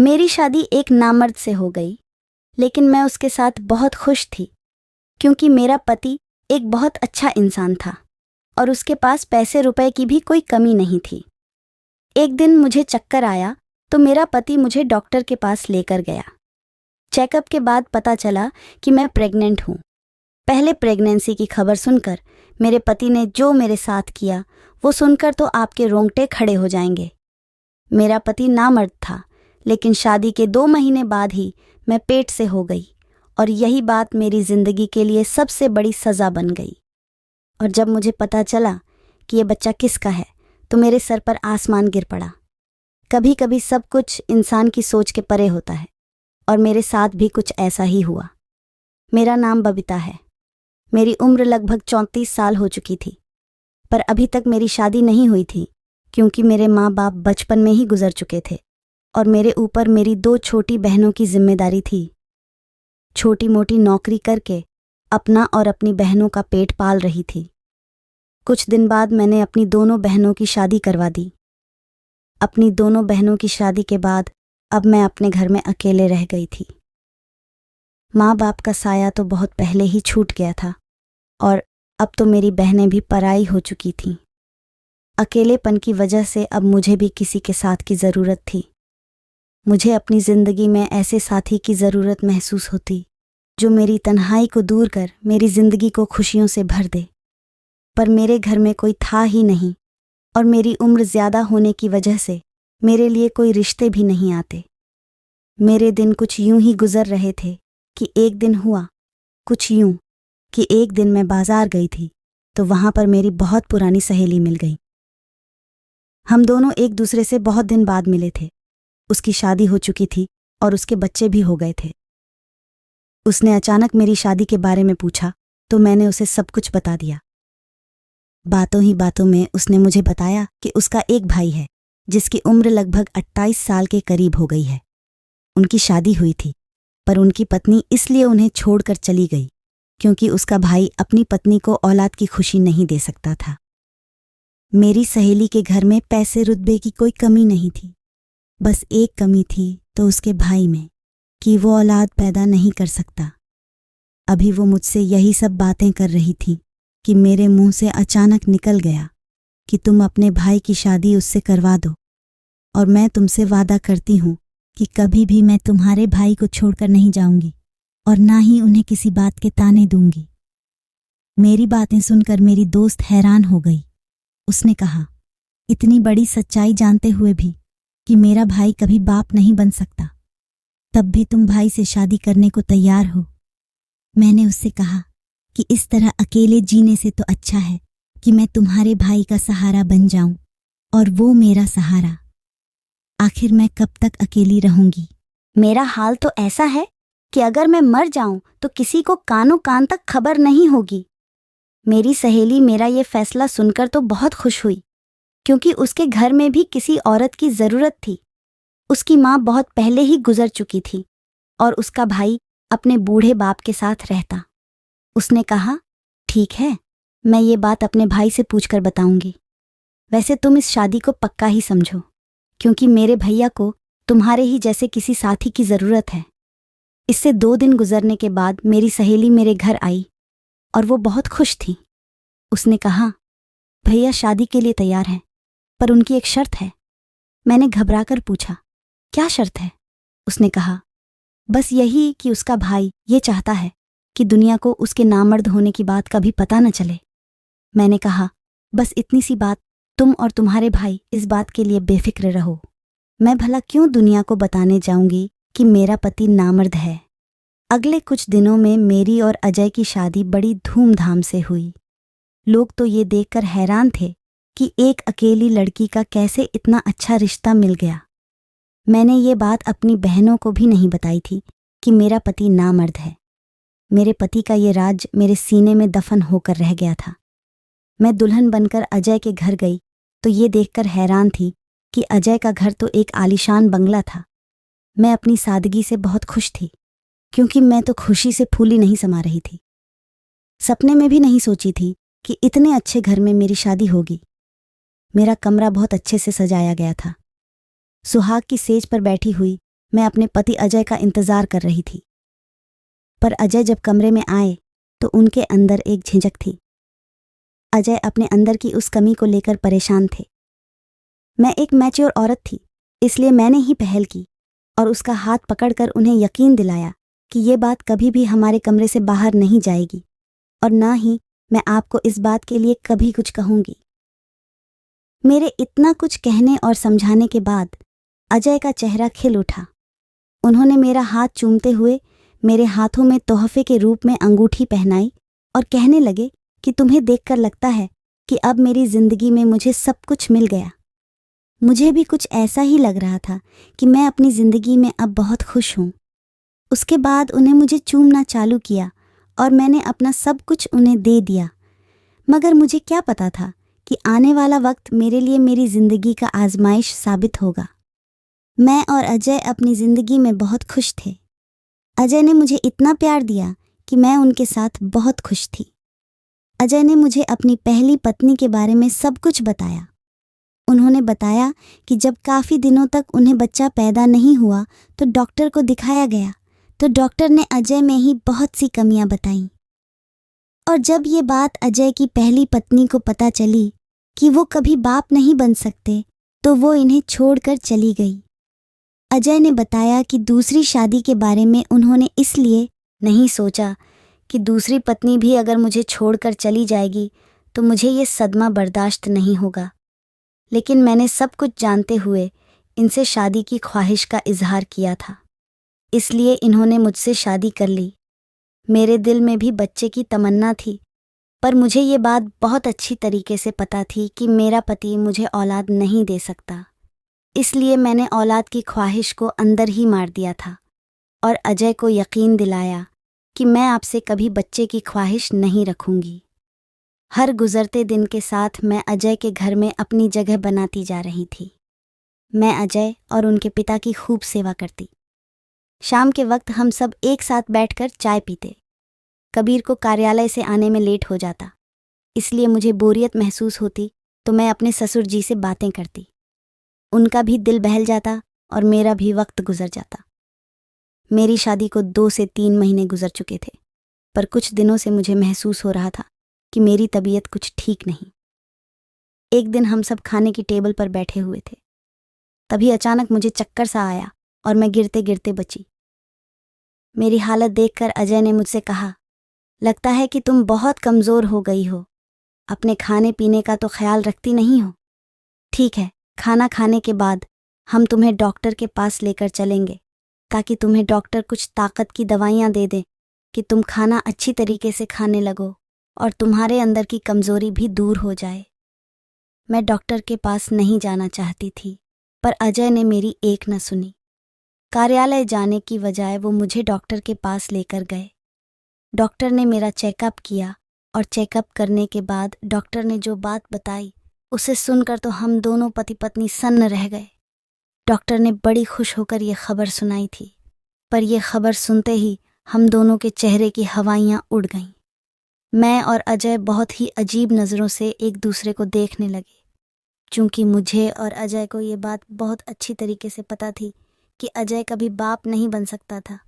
मेरी शादी एक नामर्द से हो गई, लेकिन मैं उसके साथ बहुत खुश थी क्योंकि मेरा पति एक बहुत अच्छा इंसान था और उसके पास पैसे रुपए की भी कोई कमी नहीं थी। एक दिन मुझे चक्कर आया तो मेरा पति मुझे डॉक्टर के पास लेकर गया। चेकअप के बाद पता चला कि मैं प्रेग्नेंट हूँ। पहले प्रेगनेंसी की खबर सुनकर मेरे पति ने जो मेरे साथ किया वो सुनकर तो आपके रोंगटे खड़े हो जाएंगे। मेरा पति नामर्द था, लेकिन शादी के 2 महीने बाद ही मैं पेट से हो गई और यही बात मेरी जिंदगी के लिए सबसे बड़ी सज़ा बन गई। और जब मुझे पता चला कि ये बच्चा किसका है तो मेरे सर पर आसमान गिर पड़ा। कभी कभी सब कुछ इंसान की सोच के परे होता है और मेरे साथ भी कुछ ऐसा ही हुआ। मेरा नाम बबीता है। मेरी उम्र लगभग 34 साल हो चुकी थी, पर अभी तक मेरी शादी नहीं हुई थी क्योंकि मेरे माँ बाप बचपन में ही गुजर चुके थे और मेरे ऊपर मेरी 2 छोटी बहनों की जिम्मेदारी थी। छोटी मोटी नौकरी करके अपना और अपनी बहनों का पेट पाल रही थी। कुछ दिन बाद मैंने अपनी दोनों बहनों की शादी करवा दी। अपनी दोनों बहनों की शादी के बाद अब मैं अपने घर में अकेले रह गई थी। माँ बाप का साया तो बहुत पहले ही छूट गया था और अब तो मेरी बहनें भी पराई हो चुकी थीं। अकेलेपन की वजह से अब मुझे भी किसी के साथ की ज़रूरत थी। मुझे अपनी ज़िंदगी में ऐसे साथी की ज़रूरत महसूस होती जो मेरी तन्हाई को दूर कर मेरी ज़िंदगी को खुशियों से भर दे। पर मेरे घर में कोई था ही नहीं और मेरी उम्र ज़्यादा होने की वजह से मेरे लिए कोई रिश्ते भी नहीं आते। मेरे दिन कुछ यूं ही गुजर रहे थे कि एक दिन हुआ कुछ यूं कि एक दिन मैं बाजार गई थी तो वहाँ पर मेरी बहुत पुरानी सहेली मिल गई। हम दोनों एक दूसरे से बहुत दिन बाद मिले थे। उसकी शादी हो चुकी थी और उसके बच्चे भी हो गए थे। उसने अचानक मेरी शादी के बारे में पूछा तो मैंने उसे सब कुछ बता दिया। बातों ही बातों में उसने मुझे बताया कि उसका एक भाई है जिसकी उम्र लगभग 28 साल के करीब हो गई है। उनकी शादी हुई थी, पर उनकी पत्नी इसलिए उन्हें छोड़कर चली गई क्योंकि उसका भाई अपनी पत्नी को औलाद की खुशी नहीं दे सकता था। मेरी सहेली के घर में पैसे रुतबे की कोई कमी नहीं थी, बस एक कमी थी तो उसके भाई में कि वो औलाद पैदा नहीं कर सकता। अभी वो मुझसे यही सब बातें कर रही थी कि मेरे मुंह से अचानक निकल गया कि तुम अपने भाई की शादी उससे करवा दो और मैं तुमसे वादा करती हूँ कि कभी भी मैं तुम्हारे भाई को छोड़कर नहीं जाऊंगी और ना ही उन्हें किसी बात के ताने दूंगी। मेरी बातें सुनकर मेरी दोस्त हैरान हो गई। उसने कहा, इतनी बड़ी सच्चाई जानते हुए भी कि मेरा भाई कभी बाप नहीं बन सकता, तब भी तुम भाई से शादी करने को तैयार हो। मैंने उससे कहा कि इस तरह अकेले जीने से तो अच्छा है कि मैं तुम्हारे भाई का सहारा बन जाऊं और वो मेरा सहारा। आखिर मैं कब तक अकेली रहूंगी? मेरा हाल तो ऐसा है कि अगर मैं मर जाऊं तो किसी को कानों कान तक खबर नहीं होगी। मेरी सहेली मेरा ये फैसला सुनकर तो बहुत खुश हुई क्योंकि उसके घर में भी किसी औरत की ज़रूरत थी। उसकी माँ बहुत पहले ही गुजर चुकी थी और उसका भाई अपने बूढ़े बाप के साथ रहता। उसने कहा, ठीक है, मैं ये बात अपने भाई से पूछकर बताऊंगी। वैसे तुम इस शादी को पक्का ही समझो क्योंकि मेरे भैया को तुम्हारे ही जैसे किसी साथी की ज़रूरत है। इससे 2 दिन गुजरने के बाद मेरी सहेली मेरे घर आई और वो बहुत खुश थी। उसने कहा, भैया शादी के लिए तैयार हैं, पर उनकी एक शर्त है। मैंने घबराकर पूछा, क्या शर्त है? उसने कहा, बस यही कि उसका भाई ये चाहता है कि दुनिया को उसके नामर्द होने की बात कभी पता न चले। मैंने कहा, बस इतनी सी बात, तुम और तुम्हारे भाई इस बात के लिए बेफिक्र रहो। मैं भला क्यों दुनिया को बताने जाऊंगी कि मेरा पति नामर्द है। अगले कुछ दिनों में मेरी और अजय की शादी बड़ी धूमधाम से हुई। लोग तो ये देखकर हैरान थे कि एक अकेली लड़की का कैसे इतना अच्छा रिश्ता मिल गया। मैंने ये बात अपनी बहनों को भी नहीं बताई थी कि मेरा पति नामर्द है। मेरे पति का ये राज मेरे सीने में दफन होकर रह गया था। मैं दुल्हन बनकर अजय के घर गई तो ये देखकर हैरान थी कि अजय का घर तो एक आलीशान बंगला था। मैं अपनी सादगी से बहुत खुश थी क्योंकि मैं तो खुशी से फूली नहीं समा रही थी। सपने में भी नहीं सोची थी कि इतने अच्छे घर में मेरी शादी होगी। मेरा कमरा बहुत अच्छे से सजाया गया था। सुहाग की सेज पर बैठी हुई मैं अपने पति अजय का इंतज़ार कर रही थी। पर अजय जब कमरे में आए तो उनके अंदर एक झिझक थी। अजय अपने अंदर की उस कमी को लेकर परेशान थे। मैं एक मैच्योर औरत थी, इसलिए मैंने ही पहल की और उसका हाथ पकड़कर उन्हें यकीन दिलाया कि ये बात कभी भी हमारे कमरे से बाहर नहीं जाएगी और ना ही मैं आपको इस बात के लिए कभी कुछ कहूंगी। मेरे इतना कुछ कहने और समझाने के बाद अजय का चेहरा खिल उठा। उन्होंने मेरा हाथ चूमते हुए मेरे हाथों में तोहफे के रूप में अंगूठी पहनाई और कहने लगे कि तुम्हें देखकर लगता है कि अब मेरी जिंदगी में मुझे सब कुछ मिल गया। मुझे भी कुछ ऐसा ही लग रहा था कि मैं अपनी जिंदगी में अब बहुत खुश हूँ। उसके बाद उन्हें मुझे चूमना चालू किया और मैंने अपना सब कुछ उन्हें दे दिया। मगर मुझे क्या पता था कि आने वाला वक्त मेरे लिए मेरी जिंदगी का आजमाइश साबित होगा। मैं और अजय अपनी जिंदगी में बहुत खुश थे। अजय ने मुझे इतना प्यार दिया कि मैं उनके साथ बहुत खुश थी। अजय ने मुझे अपनी पहली पत्नी के बारे में सब कुछ बताया। उन्होंने बताया कि जब काफ़ी दिनों तक उन्हें बच्चा पैदा नहीं हुआ तो डॉक्टर को दिखाया गया, तो डॉक्टर ने अजय में ही बहुत सी कमियां बताईं। और जब ये बात अजय की पहली पत्नी को पता चली कि वो कभी बाप नहीं बन सकते, तो वो इन्हें छोड़कर चली गई। अजय ने बताया कि दूसरी शादी के बारे में उन्होंने इसलिए नहीं सोचा कि दूसरी पत्नी भी अगर मुझे छोड़कर चली जाएगी तो मुझे ये सदमा बर्दाश्त नहीं होगा। लेकिन मैंने सब कुछ जानते हुए इनसे शादी की ख्वाहिश का इजहार किया था, इसलिए इन्होंने मुझसे शादी कर ली। मेरे दिल में भी बच्चे की तमन्ना थी, पर मुझे ये बात बहुत अच्छी तरीके से पता थी कि मेरा पति मुझे औलाद नहीं दे सकता। इसलिए मैंने औलाद की ख्वाहिश को अंदर ही मार दिया था और अजय को यकीन दिलाया कि मैं आपसे कभी बच्चे की ख्वाहिश नहीं रखूंगी। हर गुजरते दिन के साथ मैं अजय के घर में अपनी जगह बनाती जा रही थी। मैं अजय और उनके पिता की खूब सेवा करती। शाम के वक्त हम सब एक साथ बैठकर चाय पीते। कबीर को कार्यालय से आने में लेट हो जाता, इसलिए मुझे बोरियत महसूस होती, तो मैं अपने ससुर जी से बातें करती। उनका भी दिल बहल जाता और मेरा भी वक्त गुजर जाता। मेरी शादी को 2 से 3 महीने गुजर चुके थे, पर कुछ दिनों से मुझे महसूस हो रहा था कि मेरी तबीयत कुछ ठीक नहीं। एक दिन हम सब खाने की टेबल पर बैठे हुए थे, तभी अचानक मुझे चक्कर सा आया और मैं गिरते गिरते बची। मेरी हालत देखकर अजय ने मुझसे कहा, लगता है कि तुम बहुत कमज़ोर हो गई हो, अपने खाने पीने का तो ख्याल रखती नहीं हो। ठीक है, खाना खाने के बाद हम तुम्हें डॉक्टर के पास लेकर चलेंगे, ताकि तुम्हें डॉक्टर कुछ ताकत की दवाइयाँ दे दे कि तुम खाना अच्छी तरीके से खाने लगो और तुम्हारे अंदर की कमज़ोरी भी दूर हो जाए। मैं डॉक्टर के पास नहीं जाना चाहती थी, पर अजय ने मेरी एक न सुनी। कार्यालय जाने की बजाय वो मुझे डॉक्टर के पास लेकर गए। डॉक्टर ने मेरा चेकअप किया और चेकअप करने के बाद डॉक्टर ने जो बात बताई उसे सुनकर तो हम दोनों पति पत्नी सन्न रह गए। डॉक्टर ने बड़ी खुश होकर ये खबर सुनाई थी, पर यह खबर सुनते ही हम दोनों के चेहरे की हवाइयाँ उड़ गईं। मैं और अजय बहुत ही अजीब नज़रों से एक दूसरे को देखने लगे। चूँकि मुझे और अजय को ये बात बहुत अच्छी तरीके से पता थी कि अजय कभी बाप नहीं बन सकता था,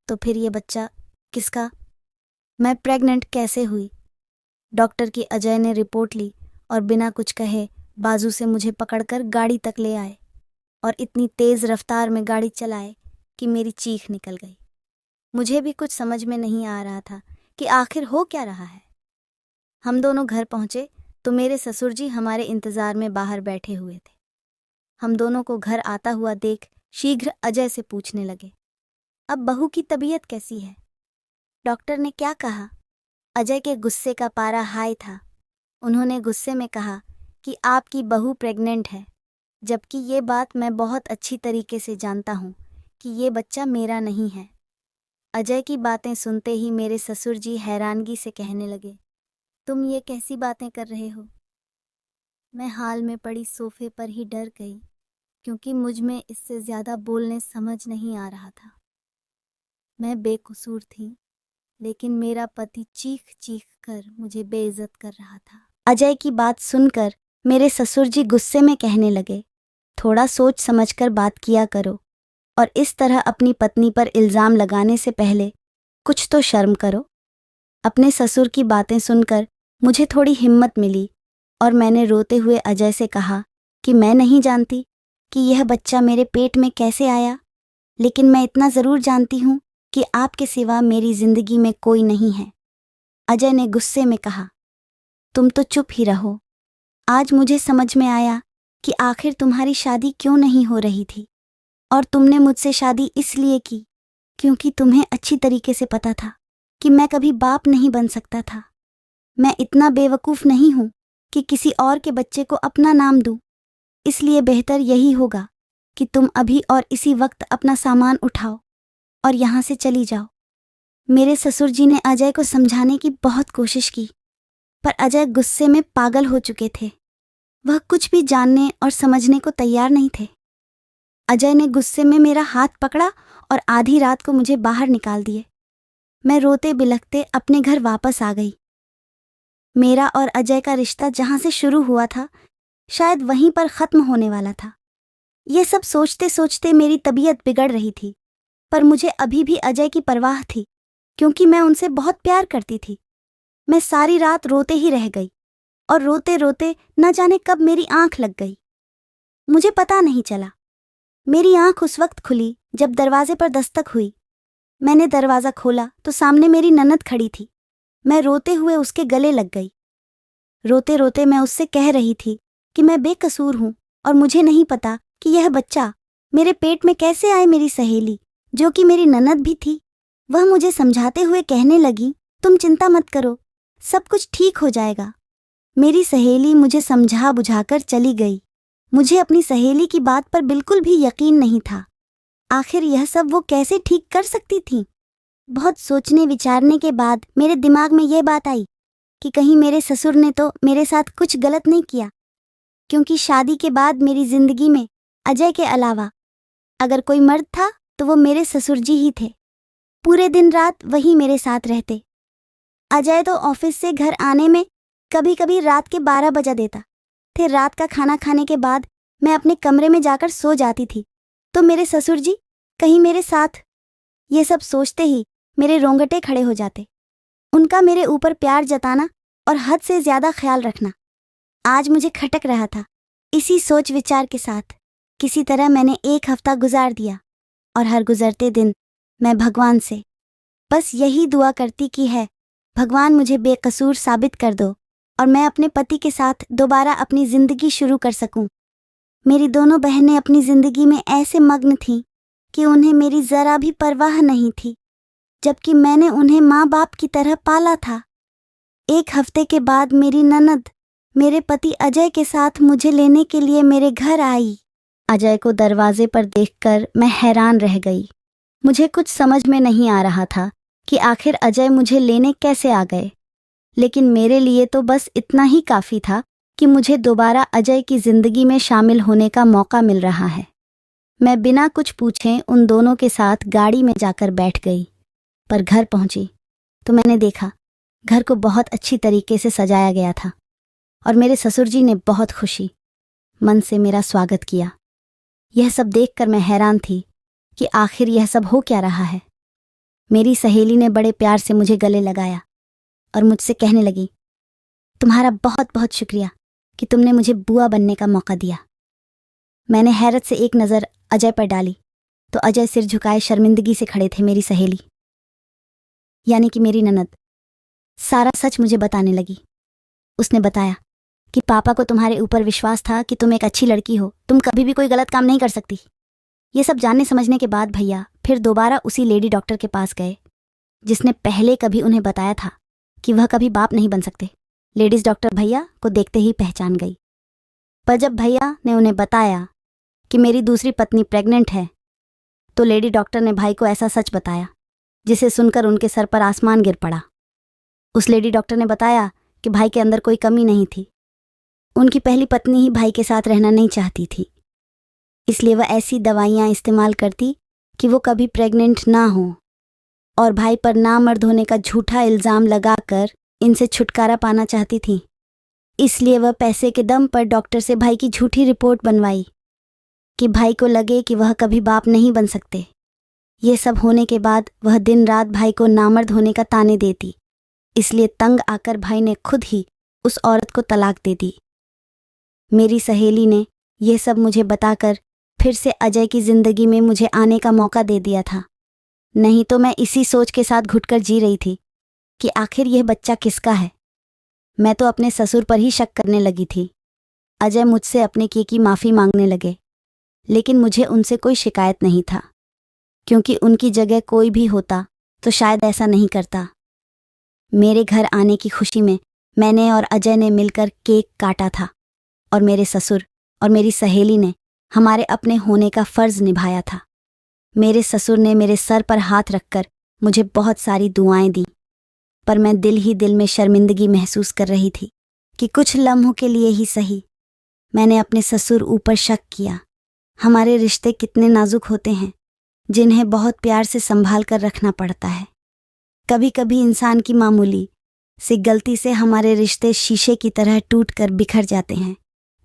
तो फिर ये बच्चा किसका? मैं प्रेग्नेंट कैसे हुई? डॉक्टर की अजय ने रिपोर्ट ली और बिना कुछ कहे बाजू से मुझे पकड़कर गाड़ी तक ले आए और इतनी तेज़ रफ्तार में गाड़ी चलाए कि मेरी चीख निकल गई। मुझे भी कुछ समझ में नहीं आ रहा था कि आखिर हो क्या रहा है। हम दोनों घर पहुंचे तो मेरे ससुर जी हमारे इंतज़ार में बाहर बैठे हुए थे। हम दोनों को घर आता हुआ देख शीघ्र अजय से पूछने लगे, अब बहू की तबीयत कैसी है? डॉक्टर ने क्या कहा? अजय के गुस्से का पारा हाई था। उन्होंने गुस्से में कहा कि आपकी बहू प्रेग्नेंट है, जबकि ये बात मैं बहुत अच्छी तरीके से जानता हूँ कि ये बच्चा मेरा नहीं है। अजय की बातें सुनते ही मेरे ससुर जी हैरानगी से कहने लगे, तुम ये कैसी बातें कर रहे हो? मैं हाल में पड़ी सोफे पर ही डर गई, क्योंकि मुझ में इससे ज़्यादा बोलने समझ नहीं आ रहा था। मैं बेकसूर थी, लेकिन मेरा पति चीख चीख कर मुझे बेइज्जत कर रहा था। अजय की बात सुनकर मेरे ससुर जी गुस्से में कहने लगे, थोड़ा सोच समझकर बात किया करो। और इस तरह अपनी पत्नी पर इल्ज़ाम लगाने से पहले कुछ तो शर्म करो। अपने ससुर की बातें सुनकर मुझे थोड़ी हिम्मत मिली और मैंने रोते हुए अजय से कहा कि मैं नहीं जानती कि यह बच्चा मेरे पेट में कैसे आया, लेकिन मैं इतना ज़रूर जानती हूँ कि आपके सिवा मेरी ज़िंदगी में कोई नहीं है। अजय ने गुस्से में कहा, तुम तो चुप ही रहो। आज मुझे समझ में आया कि आखिर तुम्हारी शादी क्यों नहीं हो रही थी, और तुमने मुझसे शादी इसलिए की क्योंकि तुम्हें अच्छी तरीके से पता था कि मैं कभी बाप नहीं बन सकता था। मैं इतना बेवकूफ़ नहीं हूँ कि किसी और के बच्चे को अपना नाम दूँ। इसलिए बेहतर यही होगा कि तुम अभी और इसी वक्त अपना सामान उठाओ और यहाँ से चली जाओ। मेरे ससुर जी ने अजय को समझाने की बहुत कोशिश की, पर अजय गुस्से में पागल हो चुके थे। वह कुछ भी जानने और समझने को तैयार नहीं थे। अजय ने गुस्से में मेरा हाथ पकड़ा और आधी रात को मुझे बाहर निकाल दिए। मैं रोते बिलखते अपने घर वापस आ गई। मेरा और अजय का रिश्ता जहाँ से शुरू हुआ था, शायद वहीं पर ख़त्म होने वाला था। ये सब सोचते सोचते मेरी तबीयत बिगड़ रही थी, पर मुझे अभी भी अजय की परवाह थी, क्योंकि मैं उनसे बहुत प्यार करती थी। मैं सारी रात रोते ही रह गई और रोते रोते न जाने कब मेरी आंख लग गई। मुझे पता नहीं चला। मेरी आंख उस वक्त खुली जब दरवाजे पर दस्तक हुई। मैंने दरवाज़ा खोला तो सामने मेरी ननद खड़ी थी। मैं रोते हुए उसके गले लग गई। रोते रोते मैं उससे कह रही थी कि मैं बेकसूर हूँ और मुझे नहीं पता कि यह बच्चा मेरे पेट में कैसे आए। मेरी सहेली, जो कि मेरी ननद भी थी, वह मुझे समझाते हुए कहने लगी, तुम चिंता मत करो, सब कुछ ठीक हो जाएगा। मेरी सहेली मुझे समझा बुझाकर चली गई। मुझे अपनी सहेली की बात पर बिल्कुल भी यकीन नहीं था। आखिर यह सब वो कैसे ठीक कर सकती थी? बहुत सोचने विचारने के बाद मेरे दिमाग में यह बात आई कि कहीं मेरे ससुर ने तो मेरे साथ कुछ गलत नहीं किया, क्योंकि शादी के बाद मेरी जिंदगी में अजय के अलावा अगर कोई मर्द था तो वो मेरे ससुर जी ही थे। पूरे दिन रात वही मेरे साथ रहते। अजय तो ऑफिस से घर आने में कभी कभी रात के 12 बजा देता। फिर रात का खाना खाने के बाद मैं अपने कमरे में जाकर सो जाती थी, तो मेरे ससुर जी कहीं मेरे साथ। ये सब सोचते ही मेरे रोंगटे खड़े हो जाते। उनका मेरे ऊपर प्यार जताना और हद से ज़्यादा ख्याल रखना आज मुझे खटक रहा था। इसी सोच विचार के साथ किसी तरह मैंने 1 हफ्ता गुजार दिया और हर गुजरते दिन मैं भगवान से बस यही दुआ करती कि है, भगवान मुझे बेकसूर साबित कर दो और मैं अपने पति के साथ दोबारा अपनी ज़िंदगी शुरू कर सकूं। मेरी दोनों बहनें अपनी ज़िंदगी में ऐसे मग्न थीं कि उन्हें मेरी ज़रा भी परवाह नहीं थी, जबकि मैंने उन्हें माँ बाप की तरह पाला था। 1 हफ्ते के बाद मेरी ननद मेरे पति अजय के साथ मुझे लेने के लिए मेरे घर आई। अजय को दरवाजे पर देखकर मैं हैरान रह गई। मुझे कुछ समझ में नहीं आ रहा था कि आखिर अजय मुझे लेने कैसे आ गए, लेकिन मेरे लिए तो बस इतना ही काफ़ी था कि मुझे दोबारा अजय की ज़िंदगी में शामिल होने का मौका मिल रहा है। मैं बिना कुछ पूछे उन दोनों के साथ गाड़ी में जाकर बैठ गई, पर घर पहुंची तो मैंने देखा घर को बहुत अच्छी तरीके से सजाया गया था और मेरे ससुर जी ने बहुत खुशी मन से मेरा स्वागत किया। यह सब देखकर मैं हैरान थी कि आखिर यह सब हो क्या रहा है। मेरी सहेली ने बड़े प्यार से मुझे गले लगाया और मुझसे कहने लगी, तुम्हारा बहुत बहुत शुक्रिया कि तुमने मुझे बुआ बनने का मौका दिया। मैंने हैरत से एक नज़र अजय पर डाली तो अजय सिर झुकाए शर्मिंदगी से खड़े थे। मेरी सहेली यानी कि मेरी ननद सारा सच मुझे बताने लगी। उसने बताया कि पापा को तुम्हारे ऊपर विश्वास था कि तुम एक अच्छी लड़की हो, तुम कभी भी कोई गलत काम नहीं कर सकती। ये सब जानने समझने के बाद भैया फिर दोबारा उसी लेडी डॉक्टर के पास गए जिसने पहले कभी उन्हें बताया था कि वह कभी बाप नहीं बन सकते। लेडीज़ डॉक्टर भैया को देखते ही पहचान गई, पर जब भैया ने उन्हें बताया कि मेरी दूसरी पत्नी प्रेग्नेंट है, तो लेडी डॉक्टर ने भाई को ऐसा सच बताया जिसे सुनकर उनके सर पर आसमान गिर पड़ा। उस लेडी डॉक्टर ने बताया कि भाई के अंदर कोई कमी नहीं थी। उनकी पहली पत्नी ही भाई के साथ रहना नहीं चाहती थी, इसलिए वह ऐसी दवाइयाँ इस्तेमाल करती कि वो कभी प्रेग्नेंट ना हो, और भाई पर नामर्द होने का झूठा इल्ज़ाम लगाकर इनसे छुटकारा पाना चाहती थी। इसलिए वह पैसे के दम पर डॉक्टर से भाई की झूठी रिपोर्ट बनवाई। कि भाई को लगे कि वह कभी बाप नहीं बन सकते। ये सब होने के बाद वह दिन रात भाई को नामर्द होने का ताने देती, इसलिए तंग आकर भाई ने खुद ही उस औरत को तलाक दे दी। मेरी सहेली ने यह सब मुझे बताकर फिर से अजय की ज़िंदगी में मुझे आने का मौका दे दिया था। नहीं तो मैं इसी सोच के साथ घुटकर जी रही थी कि आखिर यह बच्चा किसका है। मैं तो अपने ससुर पर ही शक करने लगी थी। अजय मुझसे अपने किए की माफ़ी मांगने लगे, लेकिन मुझे उनसे कोई शिकायत नहीं था, क्योंकि उनकी जगह कोई भी होता तो शायद ऐसा नहीं करता। मेरे घर आने की खुशी में मैंने और अजय ने मिलकर केक काटा था और मेरे ससुर और मेरी सहेली ने हमारे अपने होने का फ़र्ज़ निभाया था। मेरे ससुर ने मेरे सर पर हाथ रखकर मुझे बहुत सारी दुआएं दी, पर मैं दिल ही दिल में शर्मिंदगी महसूस कर रही थी कि कुछ लम्हों के लिए ही सही मैंने अपने ससुर ऊपर शक किया। हमारे रिश्ते कितने नाजुक होते हैं, जिन्हें बहुत प्यार से संभाल कर रखना पड़ता है। कभी कभी इंसान की मामूली सी गलती से हमारे रिश्ते शीशे की तरह टूट कर बिखर जाते हैं।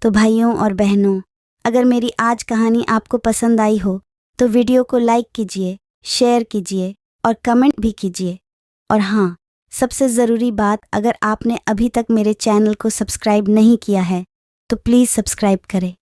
तो भाइयों और बहनों, अगर मेरी आज कहानी आपको पसंद आई हो तो वीडियो को लाइक कीजिए, शेयर कीजिए और कमेंट भी कीजिए। और हाँ, सबसे ज़रूरी बात, अगर आपने अभी तक मेरे चैनल को सब्सक्राइब नहीं किया है तो प्लीज़ सब्सक्राइब करें।